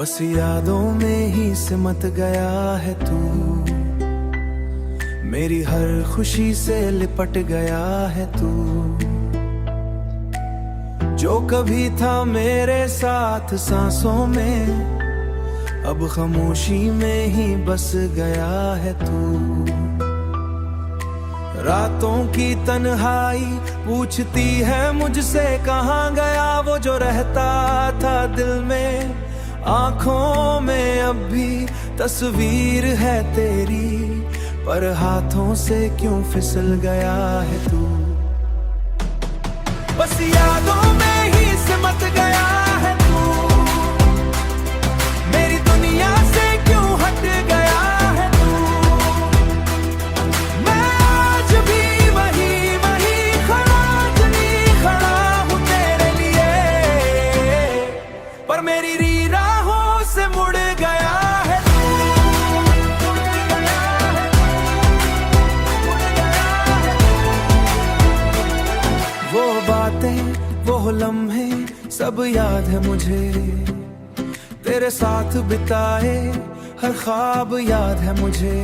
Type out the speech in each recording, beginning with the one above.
बस यादों में ही सिमट गया है तू, मेरी हर खुशी से लिपट गया है तू। जो कभी था मेरे साथ सांसों में, अब खामोशी में ही बस गया है तू। रातों की तन्हाई पूछती है मुझसे कहाँ गया वो जो रहता था दिल में। आंखों में अब भी तस्वीर है तेरी, पर हाथों से क्यों फिसल गया है तू। बस यादों में ही सिमट गया है तू, मेरी दुनिया से क्यों हट गया है तू। मैं आज भी वही खड़ा हूँ तेरे लिए, पर मेरी राहों से मुड़ गया है तू। वो बातें वो लम्हे सब याद है मुझे, तेरे साथ बिताए हर ख्वाब याद है मुझे।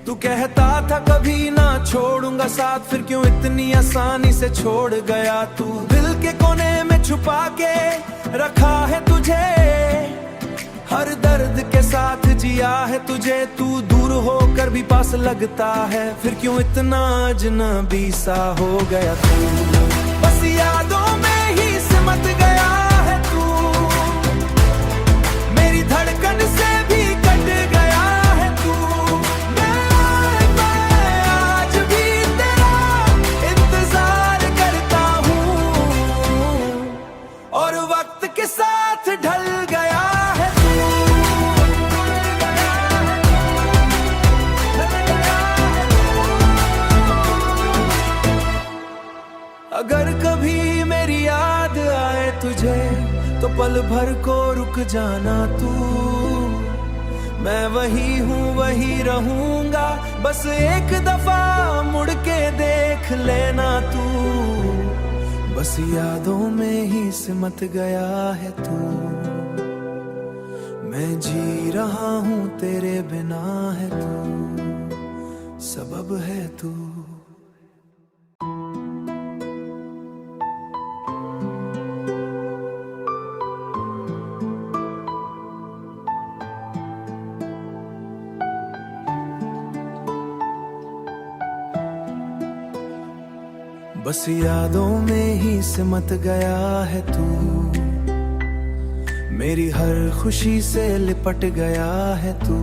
तू कहता था कभी ना छोड़ूंगा साथ, फिर क्यों इतनी आसानी से छोड़ गया तू। दिल के कोने में छुपा के रखा है तुझे, हर दर्द के साथ जिया है तुझे। तू दूर होकर भी पास लगता है, फिर क्यों इतना अजनबी सा हो गया तू। बस यादों में ही सिमट गया है तू, मेरी धड़कन से भी कट गया है तू। मैं आज भी तेरा इंतजार करता हूँ, और वक्त के साथ ढल गया है तू। अगर कभी मेरी याद आए तुझे, तो पल भर को रुक जाना तू। मैं वही हूँ वही रहूंगा, बस एक दफा मुड़ के देख लेना तू। बस यादों में ही सिमट गया है तू, मैं जी रहा हूँ तेरे बिना है तू, सबब है तू। बस यादों में ही सिमट गया है तू, मेरी हर खुशी से लिपट गया है तू।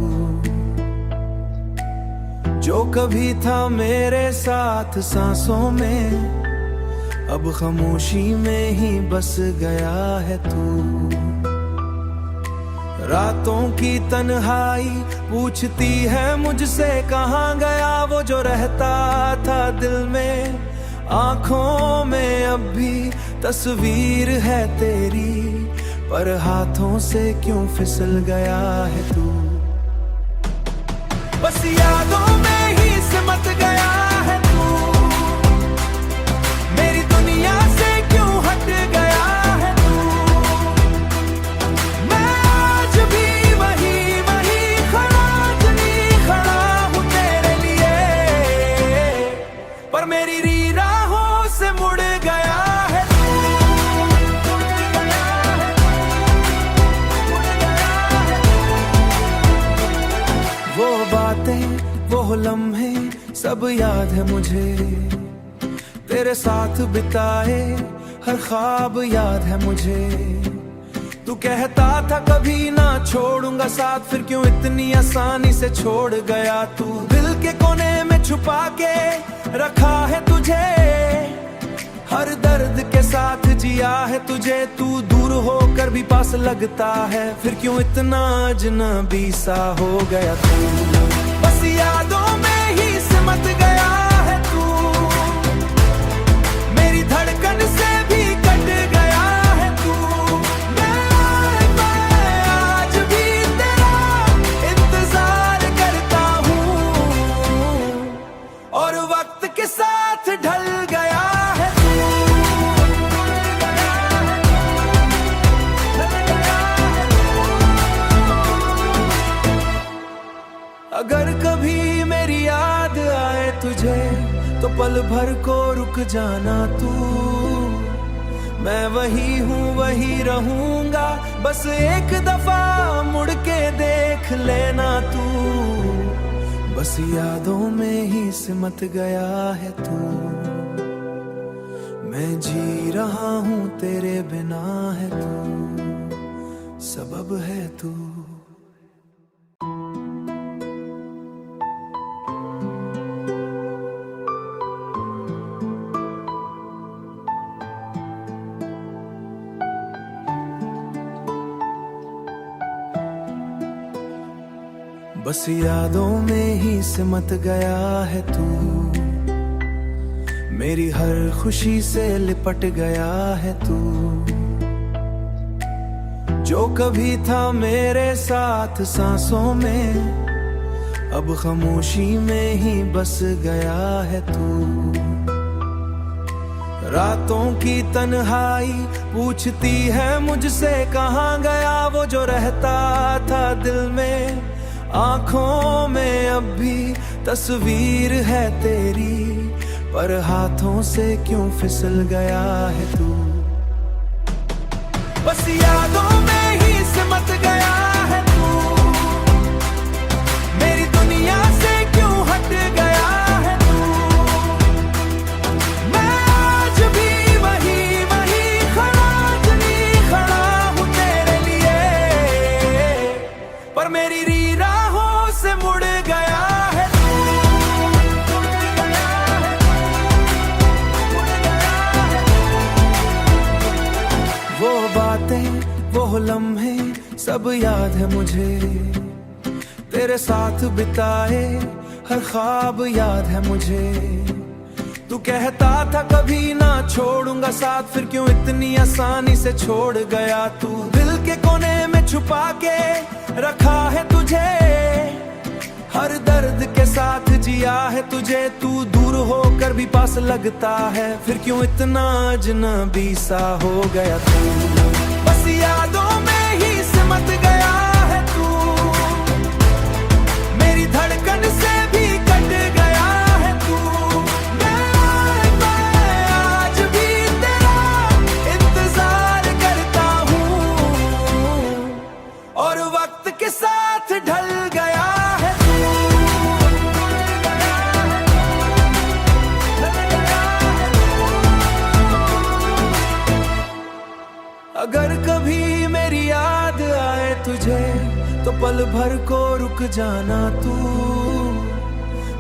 जो कभी था मेरे साथ सांसों में, अब खामोशी में ही बस गया है तू। रातों की तन्हाई पूछती है मुझसे कहाँ गया वो जो रहता था दिल में। आंखों में अब भी तस्वीर है तेरी, पर हाथों से क्यों फिसल गया है तू। बस यादों में ही सिमट गया है तू, मेरी दुनिया से क्यों हट गया है तू। मैं आज भी वही खड़ा हूँ तेरे लिए, पर मेरी राहों से मुड़ गया है तू। वो बातें वो लम्हे सब याद है मुझे, तेरे साथ बिताए हर ख्वाब याद है मुझे। तू कहता था कभी ना छोड़ूंगा साथ, फिर क्यों इतनी आसानी से छोड़ गया तू। दिल के कोने में छुपा के रखा है तुझे, हर दर्द के साथ जिया है तुझे। तू दूर होकर भी पास लगता है, फिर क्यों इतना अजनबी सा हो गया तू। बस यादों में ही सिमट गया है तू, मेरी धड़कन से भी कट गया है तू। मैं आज भी तेरा इंतजार करता हूँ, और वक्त के साथ ढल गया है तू। पल भर को रुक जाना तू। मैं वही हूँ वही रहूंगा, बस एक दफा मुड़ के देख लेना तू। बस यादों में ही सिमट गया है तू। मैं जी रहा हूँ तेरे बिना है तू, सबब है तू। बस यादों में ही सिमट गया है तू। मेरी हर खुशी से लिपट गया है तू। जो कभी था मेरे साथ सांसों में, अब खामोशी में ही बस गया है तू। रातों की तन्हाई पूछती है मुझसे कहाँ गया वो जो रहता था दिल में। आंखों में अब भी तस्वीर है तेरी, पर हाथों से क्यों फिसल गया है तू। बस यादों में ही सिमट गया है तू। मेरी दुनिया से क्यों हट गया है तू। मैं आज भी वही खड़ा हूँ तेरे लिए, पर मेरी से मुड़ गया है तू। वो बातें वो लम्हे सब याद है मुझे। तेरे साथ बिताए हर ख्वाब याद है मुझे। तू कहता था कभी ना छोड़ूंगा साथ, फिर क्यों इतनी आसानी से छोड़ गया तू। दिल के कोने में छुपा के रखा है तुझे, हर दर्द के साथ जिया है तुझे। तू दूर होकर भी पास लगता है, फिर क्यों इतना अजनबी सा हो गया तू। बस यादों में ही सिमट गया है तू। मेरी धड़कन से भी कट गया है तू। मैं आज भी तेरा इंतजार करता हूँ, और वक्त के साथ ढल गया है तू। अगर कभी मेरी याद आए तुझे, तो पल भर को रुक जाना तू।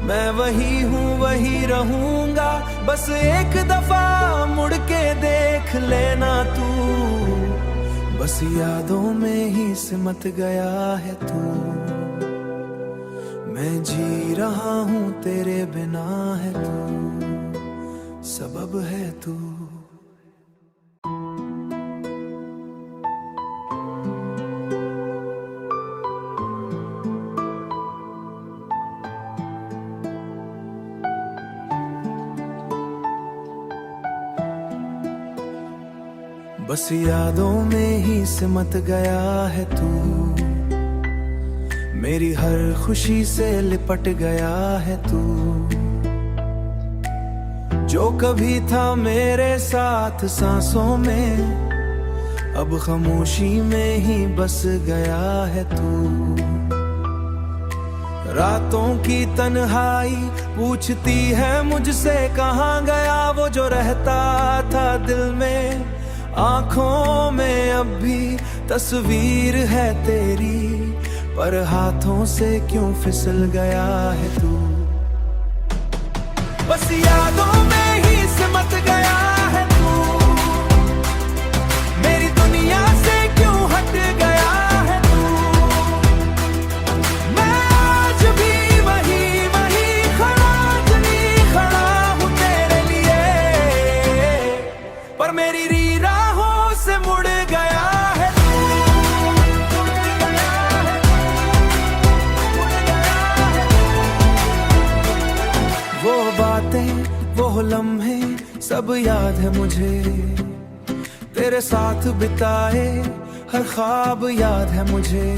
मैं वही हूँ वही रहूंगा, बस एक दफा मुड़ के देख लेना तू। बस यादों में ही सिमट गया है तू। मैं जी रहा हूँ तेरे बिना है तू, सबब है तू। बस यादों में ही सिमट गया है तू। मेरी हर खुशी से लिपट गया है तू। जो कभी था मेरे साथ सांसों में, अब खामोशी में ही बस गया है तू। रातों की तन्हाई पूछती है मुझसे कहाँ गया वो जो रहता था दिल में। आंखों में अब भी तस्वीर है तेरी, पर हाथों से क्यों फिसल गया है तू। बस यादों में ही सिमट गया है तू। मेरी दुनिया से क्यों हट गया है तू। मैं आज भी वही खड़ा हूँ तेरे लिए, पर मेरी से मुड़ गया है तू। वो बातें वो लम्हे सब याद है मुझे। तेरे साथ बिताए हर ख्वाब याद है मुझे।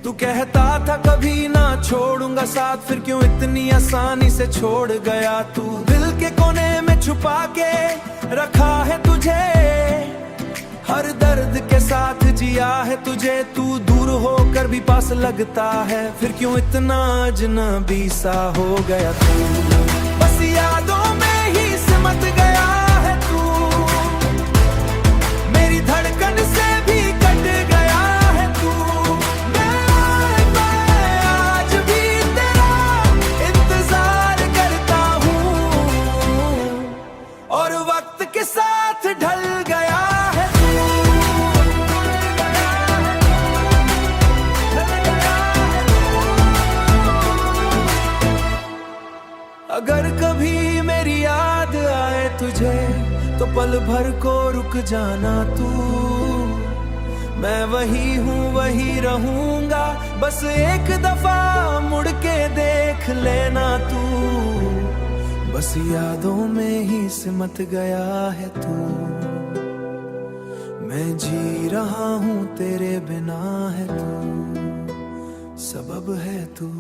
तू कहता था कभी ना छोड़ूंगा साथ, फिर क्यों इतनी आसानी से छोड़ गया तू। दिल के कोने में छुपा के रखा है तुझे, हर दर्द के साथ जिया है तुझे। तू दूर होकर भी पास लगता है, फिर क्यों इतना अजनबी सा हो गया तू। बस यादों में ही सिमट गया है तू, मेरी धड़कन से भी कट गया है तू। मैं आज भी तेरा इंतजार करता हूँ, और वक्त के साथ ढल गया है तू। अगर कभी मेरी याद आए तुझे, तो पल भर को रुक जाना तू। मैं वही हूँ वही रहूंगा, बस एक दफा मुड़ के देख लेना तू। बस यादों में ही सिमट गया है तू, मैं जी रहा हूँ तेरे बिना है तू, सबब है तू।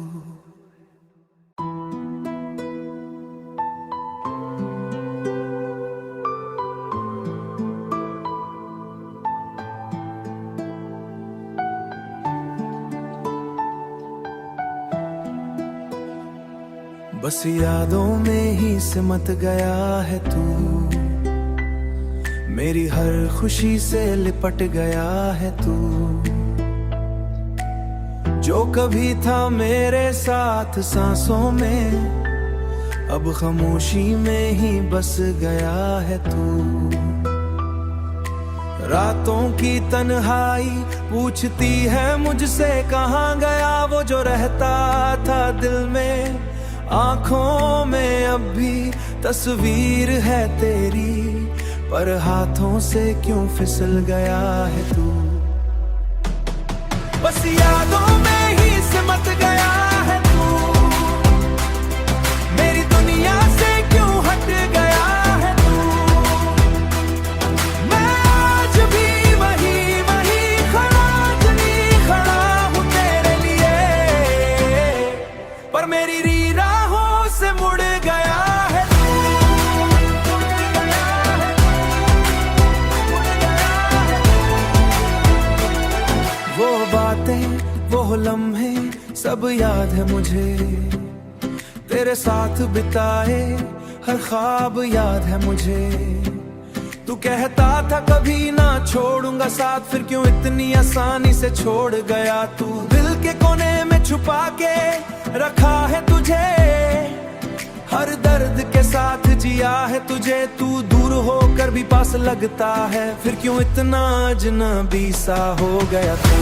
बस यादों में ही सिमट गया है तू, मेरी हर खुशी से लिपट गया है तू। जो कभी था मेरे साथ सांसों में, अब खामोशी में ही बस गया है तू। रातों की तन्हाई पूछती है मुझसे, कहाँ गया वो जो रहता था दिल में। आंखों में अब भी तस्वीर है तेरी, पर हाथों से क्यों फिसल गया है तू। बस यादों में ही सिमट गया है तू, मेरी दुनिया से क्यों हट गया है तू। मैं आज भी वही खड़ा हूँ तेरे लिए, पर मेरी राहों से मुड़ गया है तू। वो बातें वो लम्हे सब याद है मुझे, तेरे साथ बिताए हर ख्वाब याद है मुझे। तू कहता था कभी ना छोड़ूंगा साथ, फिर क्यों इतनी आसानी से छोड़ गया तू। दिल के कोने में छुपा के रखा है तुझे, हर दर्द के साथ जिया है तुझे। तू दूर होकर भी पास लगता है, फिर क्यों इतना अजनबी सा हो गया तू।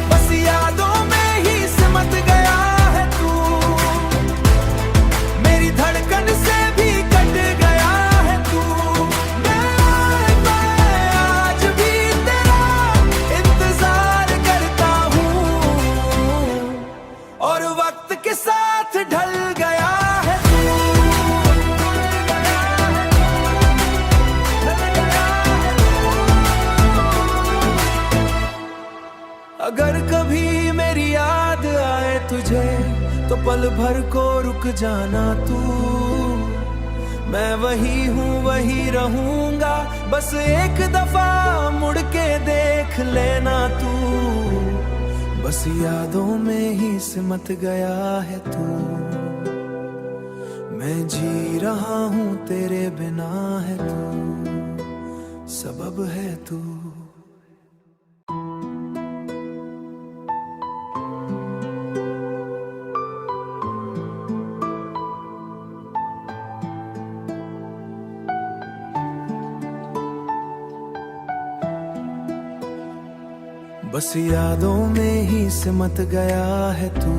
बस यादों में ही सिमट गया है तू, मेरी धड़कन से भी कट गया है तू। मैं आज भी तेरा इंतजार करता हूँ, और वक्त के साथ ढल गया है तू। अगर कभी मेरी याद आए तुझे, तो पल भर को रुक जाना तू। मैं वही हूँ वही रहूंगा, बस एक दफा मुड़ के देख लेना तू। बस यादों में ही सिमट गया है तू, मैं जी रहा हूँ तेरे बिना है तू, सबब है तू। बस यादों में ही सिमट गया है तू,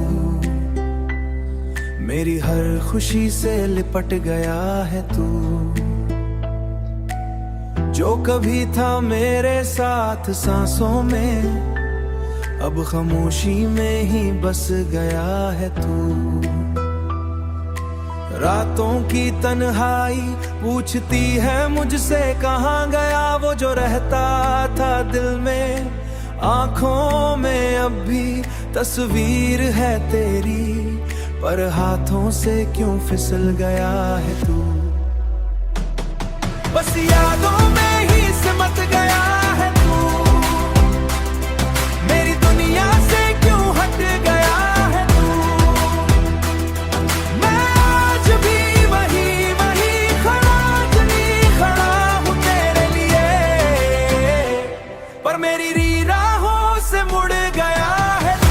मेरी हर खुशी से लिपट गया है तू। जो कभी था मेरे साथ सांसों में, अब खामोशी में ही बस गया है तू। रातों की तन्हाई पूछती है मुझसे, कहाँ गया वो जो रहता था दिल में। आंखों में अब भी तस्वीर है तेरी, पर हाथों से क्यों फिसल गया है तू। बस यादों में ही सिमट गया है तू, मेरी दुनिया से क्यों हट गया है तू। मैं आज भी वही वही खड़ा हूँ तेरे लिए, पर मेरी राहों से मुड़ गया है तू।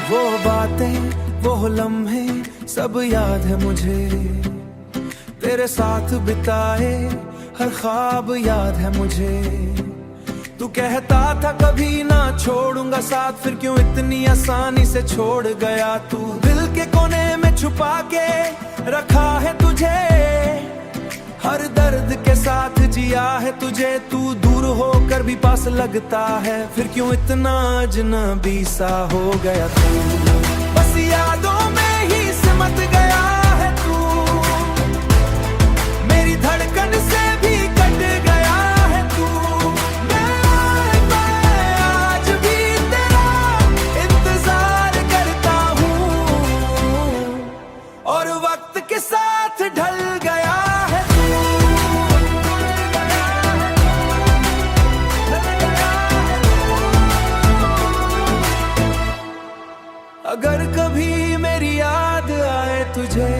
वो बातें वो लम्हे सब याद है मुझे, तेरे साथ बिताए हर ख्वाब याद है मुझे। तू कहता था कभी ना छोड़ूंगा साथ, फिर क्यों इतनी आसानी से छोड़ गया तू। दिल के कोने में छुपा के रखा है तुझे, हर दर्द के साथ जिया है तुझे। तू दूर होकर भी पास लगता है, फिर क्यों इतना अजनबी सा हो गया तू। बस यादों में ही सिमट गया है तू, मेरी धड़कन से भी कट गया है तू। मैं आज भी तेरा इंतजार करता हूँ, और वक्त के साथ ढल गया है तू। अगर कभी मेरी याद आए तुझे,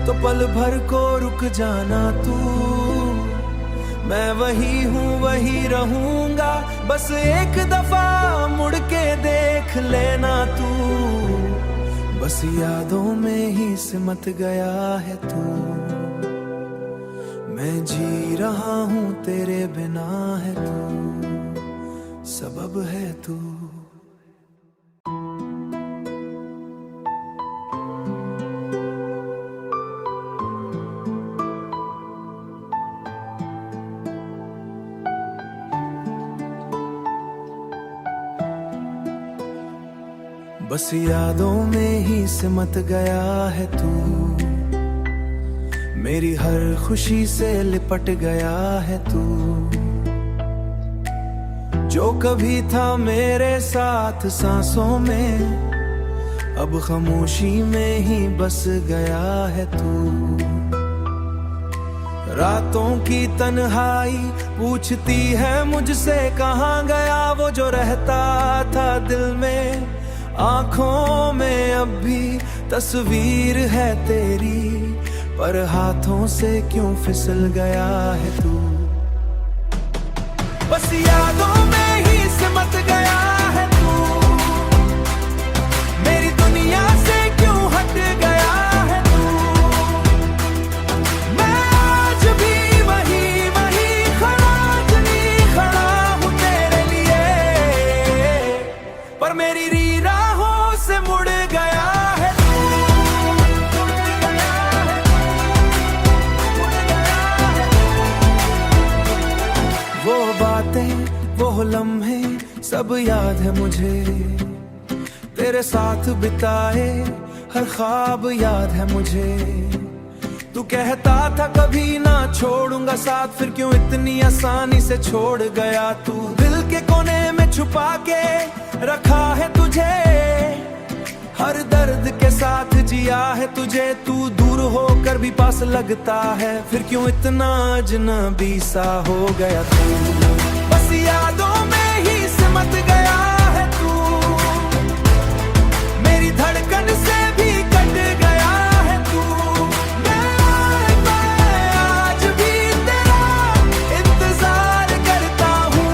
तो पल भर को रुक जाना तू। मैं वही हूँ वही रहूंगा, बस एक दफा मुड़ के देख लेना तू। बस यादों में ही सिमट गया है तू, मैं जी रहा हूँ तेरे बिना है तू, सबब है तू। बस यादों में ही सिमट गया है तू, मेरी हर खुशी से लिपट गया है तू। जो कभी था मेरे साथ सांसों में, अब खामोशी में ही बस गया है तू। रातों की तन्हाई पूछती है मुझसे कहाँ गया वो जो रहता था दिल में। आंखों में अब भी तस्वीर है तेरी, पर हाथों से क्यों फिसल गया है तू। बस यादों में ही सिमट गया है तू, मेरी दुनिया से क्यों हट गया है तू। मैं आज भी वही वही खड़ा हूँ तेरे लिए, पर मेरी से मुड़ गया है तू। वो बातें वो लम्हे सब याद है मुझे, तेरे साथ बिताए हर ख्वाब याद है मुझे। तू कहता था कभी ना छोड़ूंगा साथ, फिर क्यों इतनी आसानी से छोड़ गया तू। दिल के कोने में छुपा के रखा है तुझे, हर दर्द के साथ जिया है तुझे। तू दूर होकर भी पास लगता है, फिर क्यों इतना अजनबी सा हो गया तू। बस यादों में ही सिमट गया है तू, मेरी धड़कन से भी कट गया है तू। मैं आज भी तेरा इंतजार करता हूँ,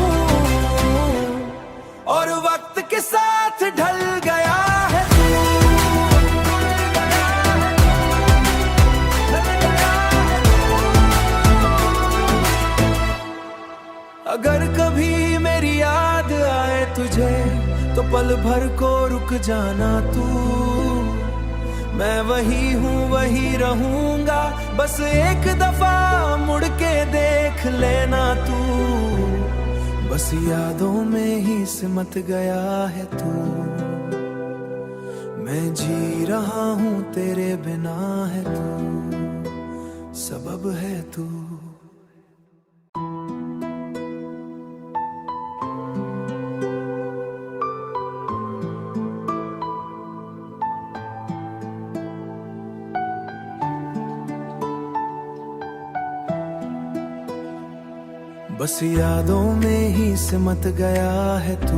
और वक्त के साथ ढल गया है तू। अगर कभी मेरी याद आए तुझे, तो पल भर को रुक जाना तू। मैं वही हूँ वही रहूंगा, बस एक दफा मुड़ के देख लेना तू। बस यादों में ही सिमट गया है तू, मैं जी रहा हूँ तेरे बिना है तू, सबब है तू। बस यादों में ही सिमट गया है तू,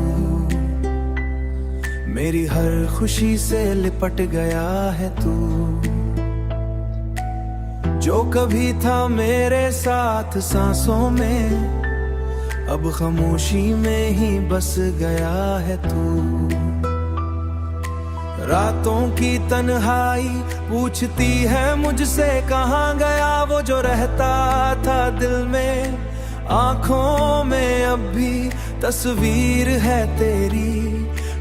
मेरी हर खुशी से लिपट गया है तू। जो कभी था मेरे साथ सांसों में, अब खामोशी में ही बस गया है तू। रातों की तन्हाई पूछती है मुझसे कहाँ गया वो जो रहता था दिल में। आंखों में अब भी तस्वीर है तेरी,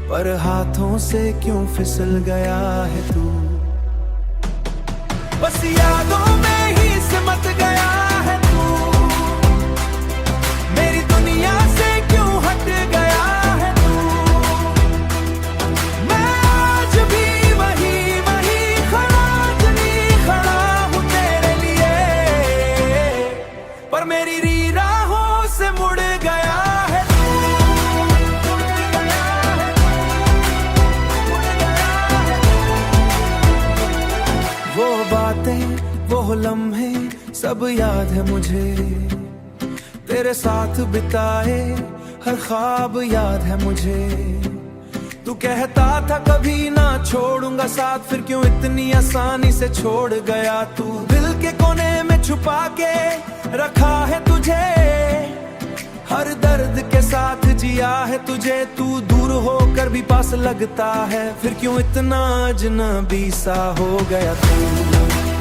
पर हाथों से क्यों फिसल गया है तू। बस यादों में ही सिमट गया है तू, मेरी दुनिया से क्यों हट गया है तू। मैं आज भी वही खड़ा हूँ तेरे लिए, पर मेरी राहों से मुड़ गया है तू। वो बातें वो लम्हे सब याद है मुझे, तेरे साथ बिताए हर ख्वाब याद है मुझे। तू कहता था कभी ना छोड़ूंगा साथ, फिर क्यों इतनी आसानी से छोड़ गया तू। दिल के कोने में छुपा के रखा है तुझे, हर दर्द के साथ जिया है तुझे। तू दूर होकर भी पास लगता है, फिर क्यों इतना अजनबी सा हो गया तू।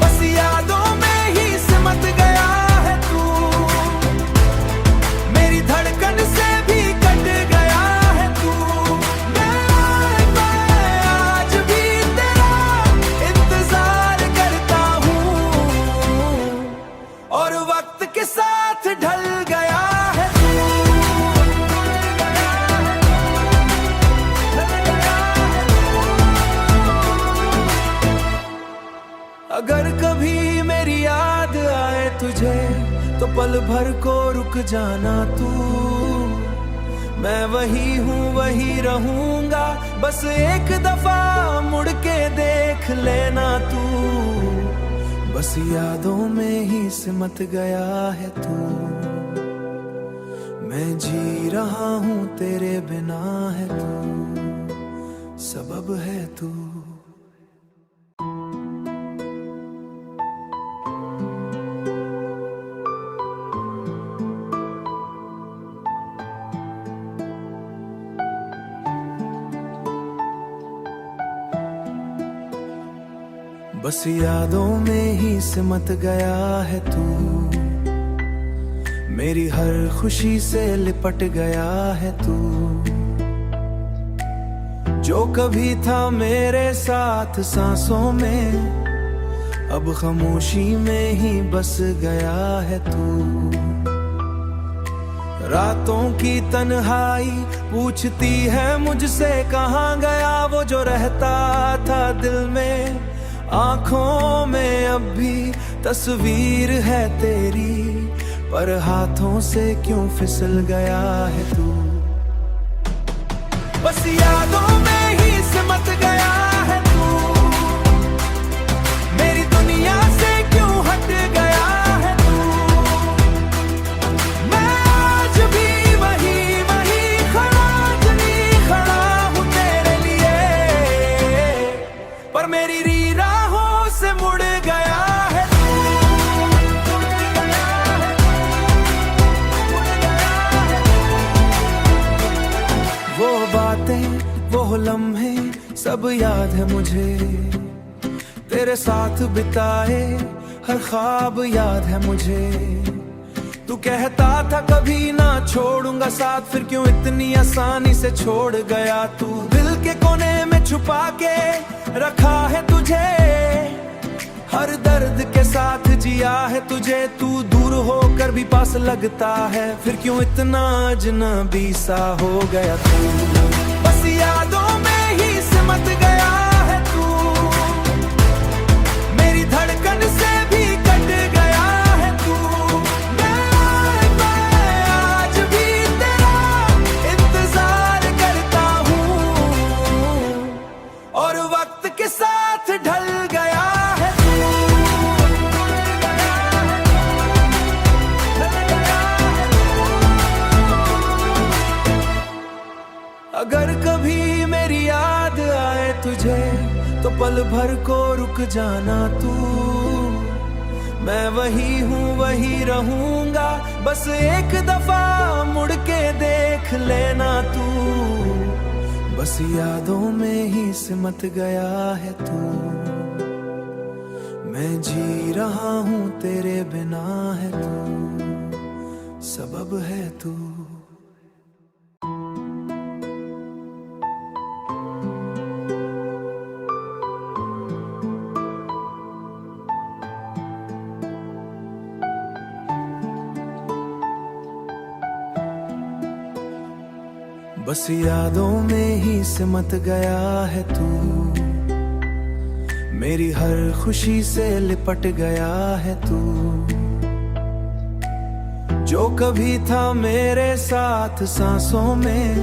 बस यादों में ही सिमट गया है तू, मेरी धड़कन से भी कट गया है तू। मैं आज भी तेरा इंतजार करता हूँ, और वक्त के साथ ढल गया है तू। अगर कभी मेरी याद आए तुझे, तो पल भर को रुक जाना तू। मैं वही हूँ वही रहूंगा, बस एक दफा मुड़ के देख लेना तू। बस यादों में ही सिमट गया है तू, मैं जी रहा हूँ तेरे बिना है तू, सबब है तू। बस यादों में ही सिमट गया है तू, मेरी हर खुशी से लिपट गया है तू। जो कभी था मेरे साथ सांसों में, अब खामोशी में ही बस गया है तू। रातों की तन्हाई पूछती है मुझसे कहाँ गया वो जो रहता था दिल में। आंखों में अब भी तस्वीर है तेरी, पर हाथों से क्यों फिसल गया है तू। बस यादों में ही सिमट गया है तू, मेरी दुनिया से क्यों हट गया है तू। मैं आज भी वही खड़ा हूँ तेरे लिए, पर मेरी राहों से मुड़ गया है तू। वो बातें वो लम्हे सब याद है मुझे, तेरे साथ बिताए हर ख्वाब याद है मुझे। तू कहता था कभी ना छोड़ूंगा साथ, फिर क्यों इतनी आसानी से छोड़ गया तू। दिल के कोने में छुपा के रखा है तुझे, हर दर्द के साथ जिया है तुझे। तू दूर होकर भी पास लगता है, फिर क्यों इतना अजनबी सा हो गया तू। बस यादों में ही सिमट गया है तू, मेरी धड़कन से भी कट गया है तू। मैं आज भी तेरा इंतजार करता हूँ, और वक्त के साथ ढल गया है तू। पल भर को रुक जाना तू, मैं वही हूँ वही रहूंगा, बस एक दफा मुड़ के देख लेना तू। बस यादों में ही सिमट गया है तू, मैं जी रहा हूँ तेरे बिना है तू, सबब है तू। बस यादों में ही सिमट गया है तू, मेरी हर खुशी से लिपट गया है तू। जो कभी था मेरे साथ सांसों में,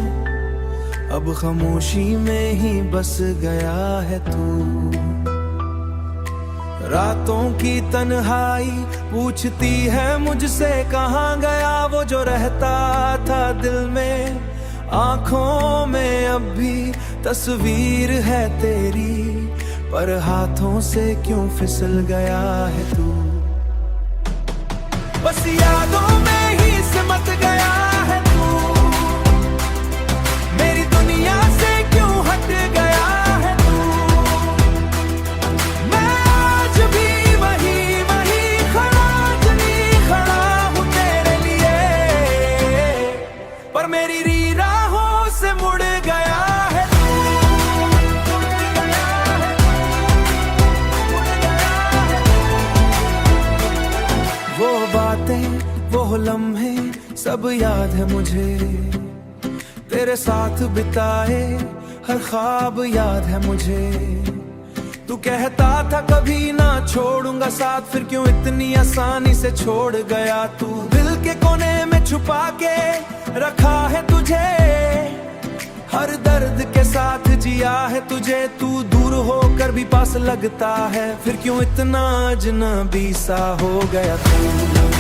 अब खामोशी में ही बस गया है तू। रातों की तन्हाई पूछती है मुझसे कहाँ गया वो जो रहता था दिल में। आंखों में अब भी तस्वीर है तेरी, पर हाथों से क्यों फिसल गया है तू। बस यादों में ही सिमट गया है तू, मेरी दुनिया से क्यों हट गया है तू। मैं आज भी वही खड़ा हूँ तेरे लिए, पर मेरी राहों से मुड़ गया है तू। वो बातें वो लम्हे सब याद है मुझे, तेरे साथ बिताए हर ख्वाब याद है मुझे। तू कहता था कभी ना छोड़ूंगा साथ, फिर क्यों इतनी आसानी से छोड़ गया तू। दिल के कोने में छुपा के रखा है तुझे, हर दर्द के साथ जिया है तुझे। तू दूर होकर भी पास लगता है, फिर क्यों इतना अजनबी सा हो गया तू।